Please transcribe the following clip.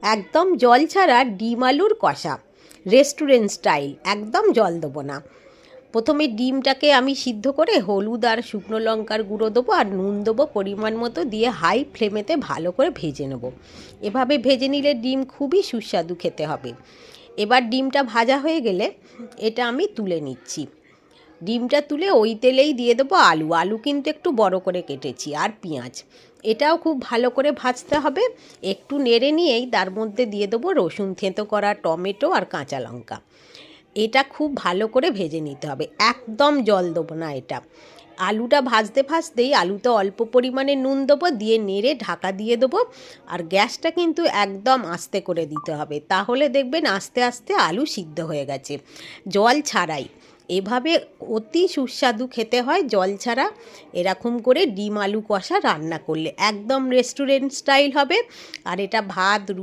একদম জল ছাড়া ডিম আলুর কষা, রেস্টুরেন্ট স্টাইল। একদম জল দেবো না। প্রথমে ডিমটাকে আমি সিদ্ধ করে হলুদ আর শুকনো লঙ্কার গুঁড়ো দেবো আর নুন দেবো পরিমাণ মতো, দিয়ে হাই ফ্লেমেতে ভালো করে ভেজে নেব। এভাবে ভেজে নিলে ডিম খুবই সুস্বাদু খেতে হবে। এবার ডিমটা ভাজা হয়ে গেলে এটা আমি তুলে নিচ্ছি। ডিমটা তুলে ওই তেলেই দিয়ে দেবো আলু। আলু কিন্তু একটু বড় করে কেটেছি, আর পেঁয়াজ। এটাও খুব ভালো করে ভাজতে হবে। একটু নেড়ে নিয়েই তার মধ্যে দিয়ে দেবো রসুন থেঁতো করা, টমেটো আর কাঁচা লঙ্কা। এটা খুব ভালো করে ভেজে নিতে হবে, একদম জল দেবো না এটা। আলুটা ভাজতে ভাজতেই আলুতে অল্প পরিমাণে নুন দেবো, দিয়ে নেড়ে ঢাকা দিয়ে দেবো। আর গ্যাসটা কিন্তু একদম আস্তে করে দিতে হবে, তাহলে দেখবেন আস্তে আস্তে আলু সিদ্ধ হয়ে গেছে, জল ছাড়াই। এভাবে অতি সুস্বাদু খেতে হয় জল ছাড়া। এরকম করে ডিম আলু কষা রান্না করলে একদম রেস্টুরেন্ট স্টাইল হবে। আর এটা ভাত, রুটি